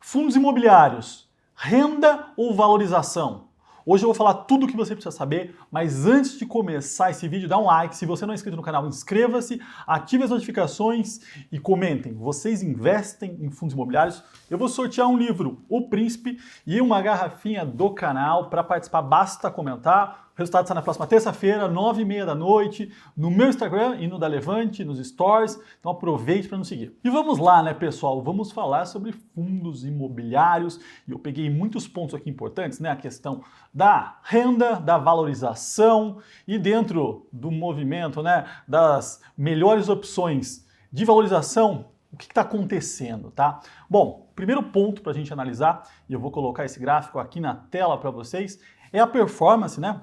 Fundos imobiliários, renda ou valorização? Hoje eu vou falar tudo o que você precisa saber, mas antes de começar esse vídeo, dá um like. Se você não é inscrito no canal, inscreva-se, ative as notificações e comentem. Vocês investem em fundos imobiliários? Eu vou sortear um livro, O Príncipe, e uma garrafinha do canal. Para participar, basta comentar. O resultado está na próxima terça-feira, 9h30 da noite, no meu Instagram e no da Levante, nos stories. Então aproveite para nos seguir. E vamos lá, né, pessoal? Vamos falar sobre fundos imobiliários. E eu peguei muitos pontos aqui importantes, né? A questão da renda, da valorização e dentro do movimento, né, das melhores opções de valorização, o que está acontecendo, tá? Bom, primeiro ponto para a gente analisar, e eu vou colocar esse gráfico aqui na tela para vocês, é a performance, né?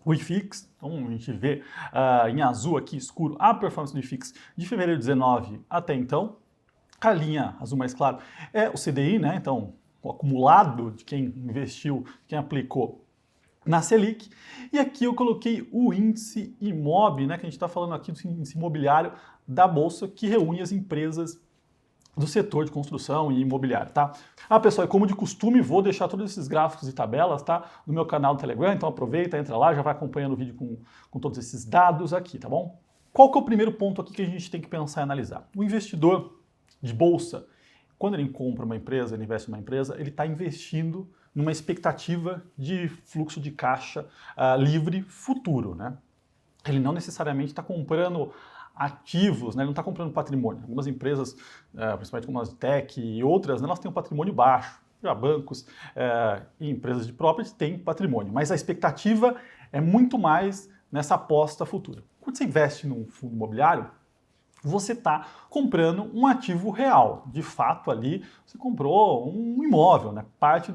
O IFIX, então a gente vê em azul aqui escuro a performance do IFIX de fevereiro de 19 até então. A linha azul mais claro é o CDI, né? Então o acumulado de quem investiu, quem aplicou na Selic. E aqui eu coloquei o índice IMOB, né? Que a gente está falando aqui do índice imobiliário da Bolsa, que reúne as empresas do setor de construção e imobiliário, tá? Pessoal, e como de costume, vou deixar todos esses gráficos e tabelas, tá? No meu canal do Telegram, então aproveita, entra lá, já vai acompanhando o vídeo com todos esses dados aqui, tá bom? Qual que é o primeiro ponto aqui que a gente tem que pensar e analisar? O investidor de bolsa, quando ele compra uma empresa, ele investe numa empresa, ele está investindo numa expectativa de fluxo de caixa livre futuro, né? Ele não necessariamente está comprando ativos, né? Ele não está comprando patrimônio. Algumas empresas, principalmente como as tech e outras, né, elas têm um patrimônio baixo. Já bancos e empresas de property têm patrimônio, mas a expectativa é muito mais nessa aposta futura. Quando você investe num fundo imobiliário, você está comprando um ativo real. De fato, ali você comprou um imóvel, né? Parte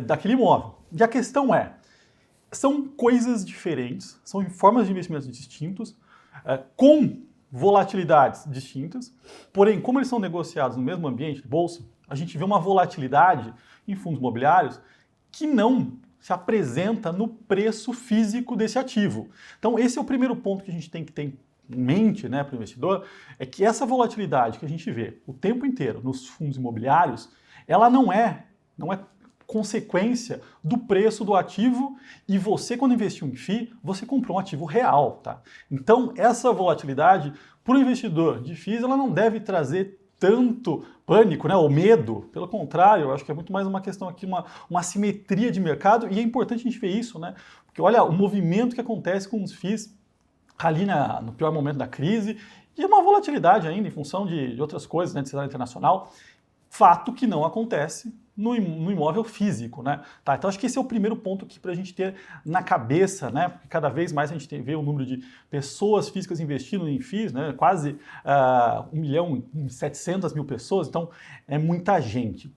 daquele imóvel. E a questão são coisas diferentes, são formas de investimentos distintos, com volatilidades distintas, porém, como eles são negociados no mesmo ambiente de bolsa, a gente vê uma volatilidade em fundos imobiliários que não se apresenta no preço físico desse ativo. Então, esse é o primeiro ponto que a gente tem que ter em mente, né, para o investidor, é que essa volatilidade que a gente vê o tempo inteiro nos fundos imobiliários, ela não é consequência do preço do ativo, e você, quando investiu em FII, você comprou um ativo real, tá? Então, essa volatilidade, para o investidor de FIIs, ela não deve trazer tanto pânico, né, ou medo. Pelo contrário, eu acho que é muito mais uma questão aqui, uma assimetria de mercado, e é importante a gente ver isso, né? Porque olha o movimento que acontece com os FIIs ali no pior momento da crise, e uma volatilidade ainda em função de outras coisas, né, de cenário internacional, fato que não acontece no imóvel físico, né? Tá, então acho que esse é o primeiro ponto aqui para a gente ter na cabeça, né? Porque cada vez mais a gente vê o número de pessoas físicas investindo em FIIs, né? Quase 1.700.000 pessoas, então é muita gente.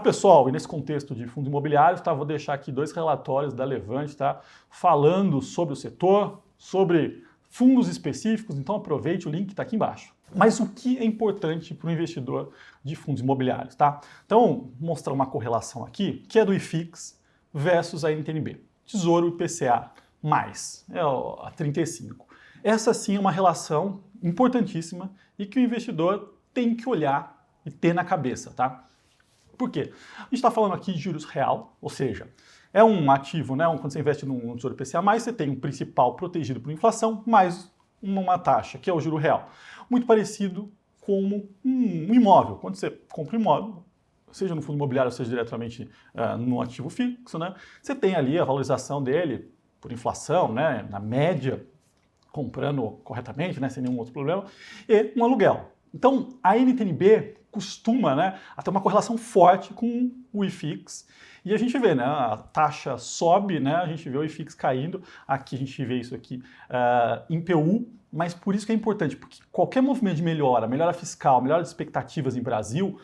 Pessoal, e nesse contexto de fundos imobiliários, tá? Vou deixar aqui 2 relatórios da Levante, tá? Falando sobre o setor, sobre fundos específicos, então aproveite, o link está aqui embaixo. Mas o que é importante para o investidor de fundos imobiliários, tá? Então, vou mostrar uma correlação aqui, que é do IFIX versus a NTNB. Tesouro IPCA+, a 35. Essa sim é uma relação importantíssima e que o investidor tem que olhar e ter na cabeça, tá? Por quê? A gente está falando aqui de juros real, ou seja, é um ativo, né? Quando você investe num Tesouro IPCA+, você tem um principal protegido por inflação, mais uma taxa, que é o juro real. Muito parecido com um imóvel. Quando você compra um imóvel, seja no fundo imobiliário, seja diretamente no ativo fixo, né? Você tem ali a valorização dele por inflação, né? Na média, comprando corretamente, né? Sem nenhum outro problema, e um aluguel. Então, a NTNB costuma, né, a ter uma correlação forte com o IFIX, e a gente vê, né, a taxa sobe, né, a gente vê o IFIX caindo, aqui a gente vê isso aqui em PU, mas por isso que é importante, porque qualquer movimento de melhora fiscal, melhora de expectativas em Brasil,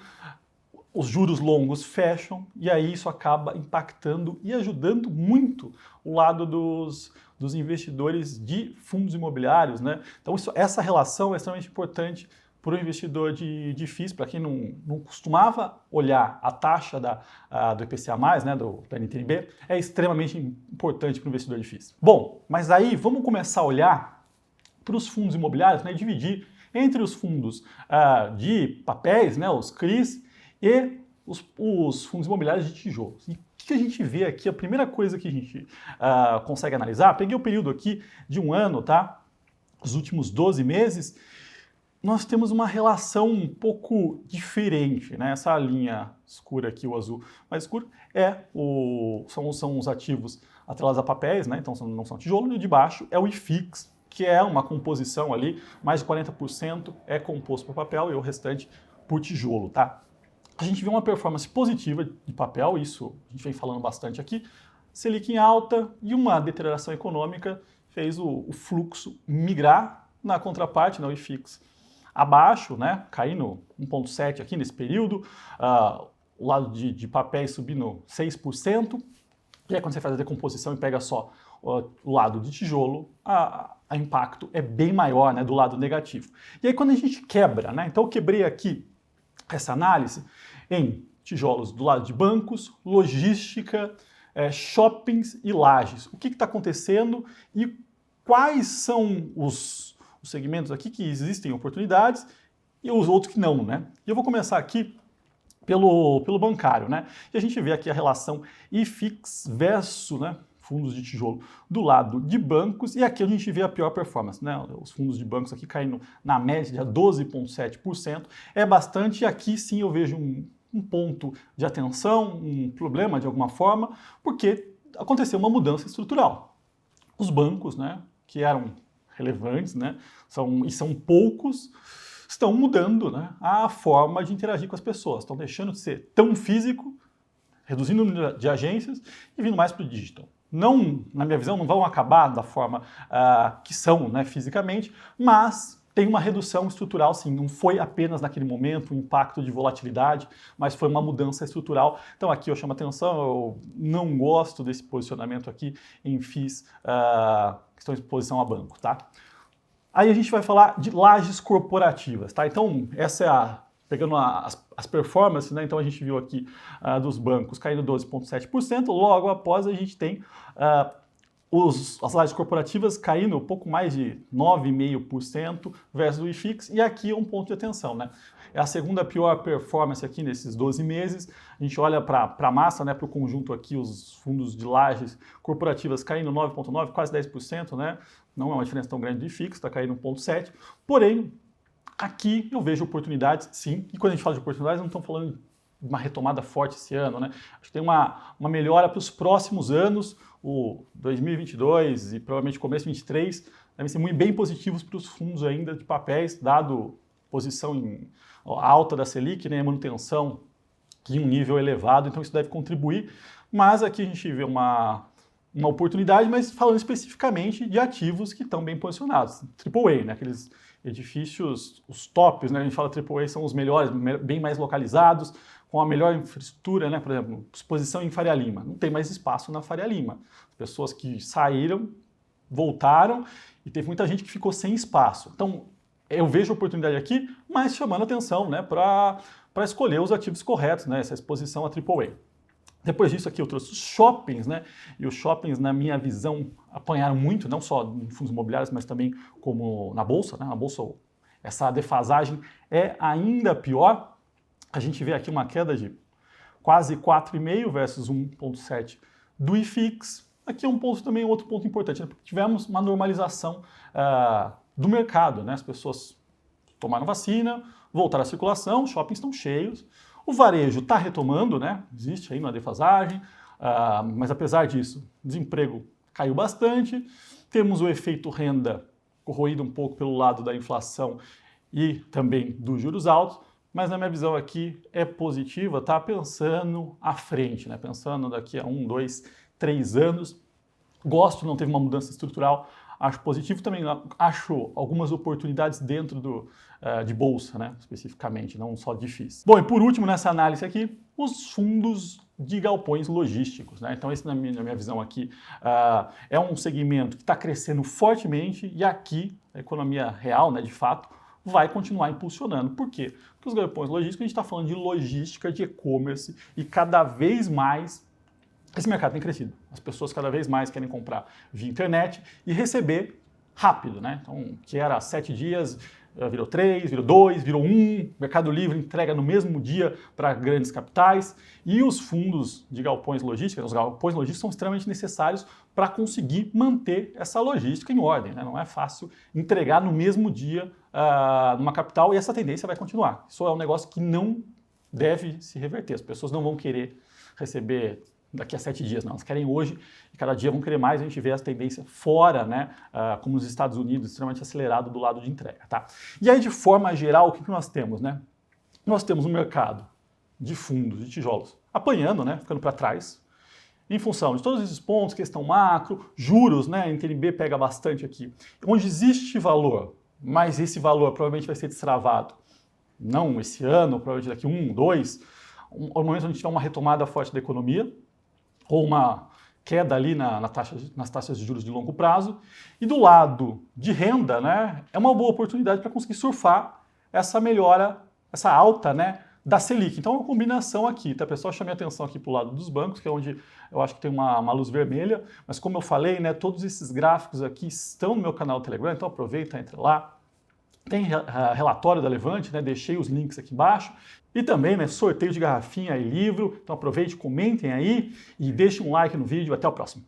os juros longos fecham, e aí isso acaba impactando e ajudando muito o lado dos investidores de fundos imobiliários, né? Então essa relação é extremamente importante para o investidor de FIIs, para quem não costumava olhar a taxa do IPCA+, né, da NTNB, é extremamente importante para o investidor de FIIs. Bom, mas aí vamos começar a olhar para os fundos imobiliários, né, e dividir entre os fundos de papéis, né, os CRIs, e os fundos imobiliários de tijolos. E o que a gente vê aqui? A primeira coisa que a gente consegue analisar, peguei o período aqui de um ano, tá? Os últimos 12 meses, nós temos uma relação um pouco diferente, né? Essa linha escura aqui, o azul mais escuro, são os ativos atrelados a papéis, né? Então não são tijolo, e o de baixo é o IFIX, que é uma composição ali, mais de 40% é composto por papel e o restante por tijolo, tá? A gente vê uma performance positiva de papel, isso a gente vem falando bastante aqui, Selic em alta e uma deterioração econômica fez o fluxo migrar na contraparte, o IFIX abaixo, né, caindo 1,7 aqui nesse período, o lado de papéis subindo 6%, e aí quando você faz a decomposição e pega só o lado de tijolo, a impacto é bem maior, né, do lado negativo. E aí quando a gente quebra, né, então eu quebrei aqui essa análise em tijolos do lado de bancos, logística, shoppings e lajes. O que está acontecendo e quais são os segmentos aqui que existem oportunidades e os outros que não, né? E eu vou começar aqui pelo bancário, né? E a gente vê aqui a relação IFIX versus, né, fundos de tijolo do lado de bancos, e aqui a gente vê a pior performance, né? Os fundos de bancos aqui caindo na média de 12,7%, é bastante, e aqui sim eu vejo um ponto de atenção, um problema de alguma forma, porque aconteceu uma mudança estrutural. Os bancos, né, que eram relevantes, né, são poucos, estão mudando, né, a forma de interagir com as pessoas, estão deixando de ser tão físico, reduzindo o número de agências e vindo mais para o digital. Não, na minha visão, não vão acabar da forma que são, né, fisicamente, mas tem uma redução estrutural, sim. Não foi apenas naquele momento um impacto de volatilidade, mas foi uma mudança estrutural. Então aqui eu chamo a atenção, eu não gosto desse posicionamento aqui em FIIs que estão em exposição a banco, tá? Aí a gente vai falar de lajes corporativas, tá? Então essa é pegando as performances, né? Então a gente viu aqui dos bancos caindo 12,7%, logo após a gente tem as lajes corporativas caindo um pouco mais de 9,5% versus o IFIX, e aqui é um ponto de atenção, né? É a segunda pior performance aqui nesses 12 meses. A gente olha para a massa, né, para o conjunto aqui, os fundos de lajes corporativas caindo 9,9%, quase 10%, né? Não é uma diferença tão grande do IFIX, está caindo 1,7%. Porém, aqui eu vejo oportunidades, sim, e quando a gente fala de oportunidades, não estamos falando de uma retomada forte esse ano, né? Acho que tem uma melhora para os próximos anos, o 2022 e provavelmente começo de 2023, devem ser muito bem positivos para os fundos ainda de papéis, dado posição em alta da Selic, né, manutenção em um nível elevado, então isso deve contribuir, mas aqui a gente vê uma oportunidade, mas falando especificamente de ativos que estão bem posicionados, AAA, né, aqueles edifícios, os tops, né, a gente fala AAA são os melhores, bem mais localizados, com a melhor infraestrutura, né, por exemplo, exposição em Faria Lima, não tem mais espaço na Faria Lima, pessoas que saíram, voltaram e teve muita gente que ficou sem espaço, então eu vejo oportunidade aqui, mas chamando atenção, né, para escolher os ativos corretos, né, essa exposição a AAA. Depois disso aqui eu trouxe os shoppings, né? E os shoppings, na minha visão, apanharam muito, não só em fundos imobiliários, mas também como na Bolsa, né? Na Bolsa essa defasagem é ainda pior. A gente vê aqui uma queda de quase 4,5% versus 1,7% do IFIX. Aqui é um ponto também, outro ponto importante, né? Porque tivemos uma normalização do mercado, né? As pessoas tomaram vacina, voltaram à circulação, os shoppings estão cheios. O varejo está retomando, né? Existe aí uma defasagem, mas apesar disso, o desemprego caiu bastante. Temos o efeito renda corroído um pouco pelo lado da inflação e também dos juros altos, mas na minha visão aqui é positiva, tá? Pensando à frente, né? Pensando daqui a 1, 2, 3 anos. Gosto, não teve uma mudança estrutural, acho positivo. Também acho algumas oportunidades dentro de bolsa, né, especificamente, não só de FIIs. Bom, e por último nessa análise aqui, os fundos de galpões logísticos, né? Então esse na minha visão aqui é um segmento que está crescendo fortemente e aqui a economia real, né, de fato, vai continuar impulsionando. Por quê? Porque os galpões logísticos, a gente está falando de logística, de e-commerce e cada vez mais esse mercado tem crescido. As pessoas cada vez mais querem comprar via internet e receber rápido, né? Então, que era 7 dias, virou 3, virou 2, virou 1, Mercado Livre entrega no mesmo dia para grandes capitais, e os fundos de galpões logísticos, os galpões logísticos são extremamente necessários para conseguir manter essa logística em ordem, né? Não é fácil entregar no mesmo dia numa capital, e essa tendência vai continuar. Isso é um negócio que não deve se reverter, as pessoas não vão querer receber daqui a 7 dias, não. Elas querem hoje e cada dia vão querer mais. A gente vê essa tendência fora, né, como nos Estados Unidos, extremamente acelerado do lado de entrega, tá? E aí, de forma geral, o que nós temos, né? Nós temos um mercado de fundos, de tijolos, apanhando, né, ficando para trás, em função de todos esses pontos, questão macro, juros, né, a NTNB pega bastante aqui, onde existe valor, mas esse valor provavelmente vai ser destravado, não esse ano, provavelmente daqui 1, 2, no momento onde tiver uma retomada forte da economia, ou uma queda ali nas taxas de juros de longo prazo. E do lado de renda, né, é uma boa oportunidade para conseguir surfar essa melhora, essa alta, né, da Selic. Então é uma combinação aqui, tá, pessoal? Chamei a atenção aqui para o lado dos bancos, que é onde eu acho que tem uma luz vermelha, mas como eu falei, né, todos esses gráficos aqui estão no meu canal do Telegram, então aproveita, entre lá. Tem relatório da Levante, né? Deixei os links aqui embaixo. E também, né, sorteio de garrafinha e livro. Então aproveite, comentem aí e deixem um like no vídeo. Até o próximo.